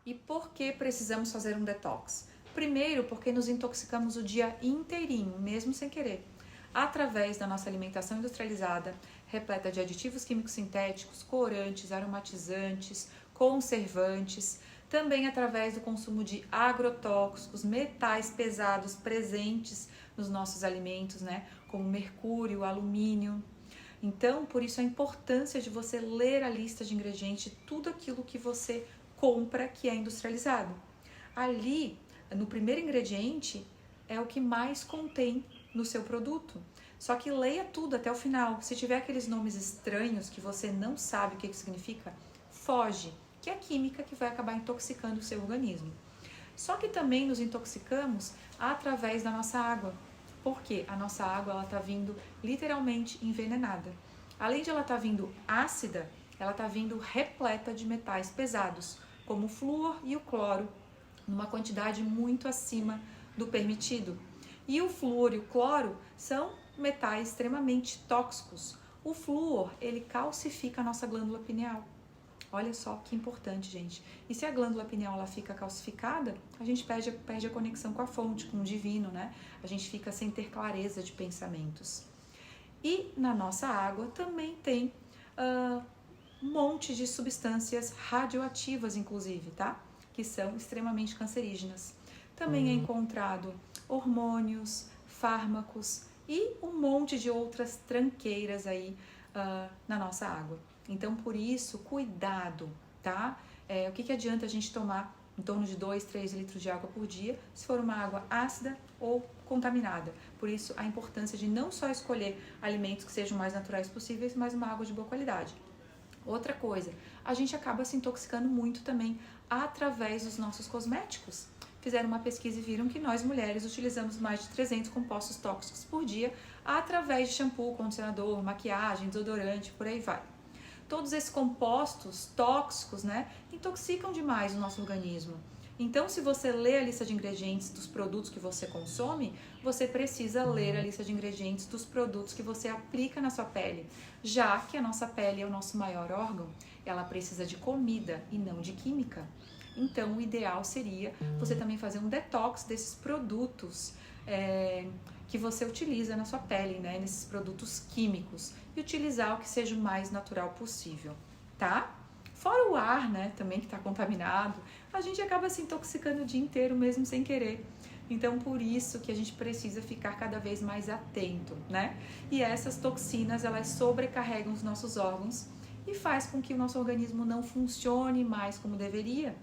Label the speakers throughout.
Speaker 1: E por que precisamos fazer um detox? Primeiro, porque nos intoxicamos o dia inteirinho, mesmo sem querer, através da nossa alimentação industrializada, repleta de aditivos químicos sintéticos, corantes, aromatizantes, conservantes, também através do consumo de agrotóxicos, metais pesados presentes nos nossos alimentos, né, como mercúrio, alumínio. Então, por isso a importância de você ler a lista de ingredientes de tudo aquilo que você compra que é industrializado. Ali, no primeiro ingrediente, é o que mais contém no seu produto. Só que leia tudo até o final. Se tiver aqueles nomes estranhos que você não sabe o que significa, foge, que é a química que vai acabar intoxicando o seu organismo. Só que também nos intoxicamos através da nossa água. Porque a nossa água está vindo literalmente envenenada. Além de ela estar vindo ácida, ela está vindo repleta de metais pesados, como o flúor e o cloro, numa quantidade muito acima do permitido. E o flúor e o cloro são metais extremamente tóxicos. O flúor, ele calcifica a nossa glândula pineal. Olha só que importante, gente. E se a glândula pineal ela fica calcificada, a gente perde a conexão com a fonte, com o divino, né? A gente fica sem ter clareza de pensamentos. E na nossa água também tem um monte de substâncias radioativas, inclusive, tá? Que são extremamente cancerígenas. Também é encontrado hormônios, fármacos e um monte de outras tranqueiras aí na nossa água. Então, por isso, cuidado, tá? O que adianta a gente tomar em torno de 2, 3 litros de água por dia se for uma água ácida ou contaminada? Por isso, a importância de não só escolher alimentos que sejam mais naturais possíveis, mas uma água de boa qualidade. Outra coisa, a gente acaba se intoxicando muito também através dos nossos cosméticos. Fizeram uma pesquisa e viram que nós mulheres utilizamos mais de 300 compostos tóxicos por dia através de shampoo, condicionador, maquiagem, desodorante, por aí vai. Todos esses compostos tóxicos, né, intoxicam demais o nosso organismo. Então, se você lê a lista de ingredientes dos produtos que você consome, você precisa ler a lista de ingredientes dos produtos que você aplica na sua pele, já que a nossa pele é o nosso maior órgão, ela precisa de comida e não de química. Então, o ideal seria você também fazer um detox desses produtos que você utiliza na sua pele, né, nesses produtos químicos, e utilizar o que seja o mais natural possível, tá? Fora o ar, né, também que está contaminado, a gente acaba se intoxicando o dia inteiro mesmo sem querer. Então, por isso que a gente precisa ficar cada vez mais atento, né? E essas toxinas, elas sobrecarregam os nossos órgãos e faz com que o nosso organismo não funcione mais como deveria.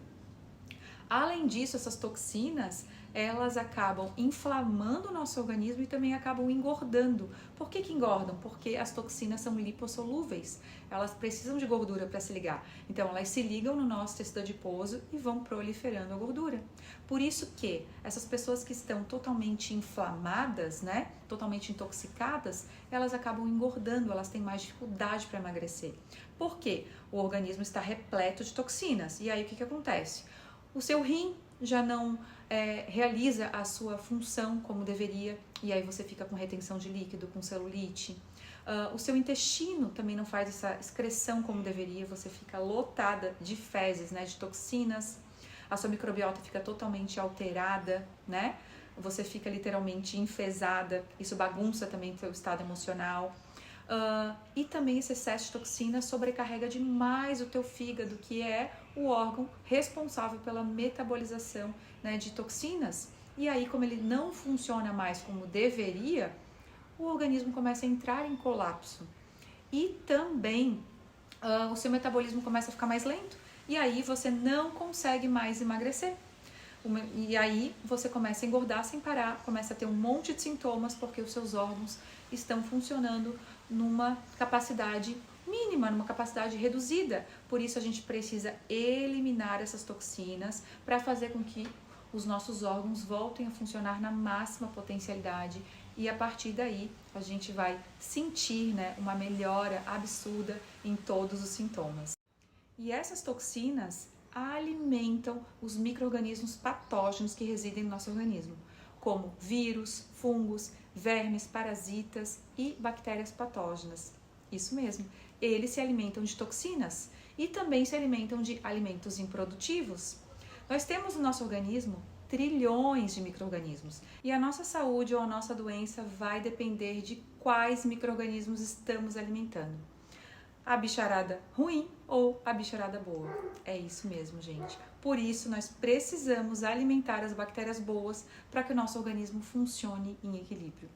Speaker 1: Além disso, essas toxinas, elas acabam inflamando o nosso organismo e também acabam engordando. Por que engordam? Porque as toxinas são lipossolúveis, elas precisam de gordura para se ligar. Então, elas se ligam no nosso tecido adiposo e vão proliferando a gordura. Por isso que essas pessoas que estão totalmente inflamadas, né, totalmente intoxicadas, elas acabam engordando, elas têm mais dificuldade para emagrecer. Por quê? O organismo está repleto de toxinas. E aí, o que acontece? O seu rim já não realiza a sua função como deveria, e aí você fica com retenção de líquido, com celulite. O seu intestino também não faz essa excreção como deveria, você fica lotada de fezes, né, de toxinas. A sua microbiota fica totalmente alterada, né? Você fica literalmente enfesada, isso bagunça também o seu estado emocional. E também esse excesso de toxina sobrecarrega demais o teu fígado, que é o órgão responsável pela metabolização, né, de toxinas. E aí, como ele não funciona mais como deveria, o organismo começa a entrar em colapso. E também o seu metabolismo começa a ficar mais lento. E aí você não consegue mais emagrecer. E aí você começa a engordar sem parar, começa a ter um monte de sintomas porque os seus órgãos estão funcionando numa capacidade mínima, numa capacidade reduzida. Por isso a gente precisa eliminar essas toxinas para fazer com que os nossos órgãos voltem a funcionar na máxima potencialidade, e a partir daí a gente vai sentir, né, uma melhora absurda em todos os sintomas. E essas toxinas alimentam os micro-organismos patógenos que residem no nosso organismo, como vírus, fungos, vermes, parasitas e bactérias patógenas. Isso mesmo, eles se alimentam de toxinas e também se alimentam de alimentos improdutivos. Nós temos no nosso organismo trilhões de micro-organismos e a nossa saúde ou a nossa doença vai depender de quais micro-organismos estamos alimentando. A bicharada ruim ou a bicharada boa. É isso mesmo, gente. Por isso, nós precisamos alimentar as bactérias boas para que o nosso organismo funcione em equilíbrio.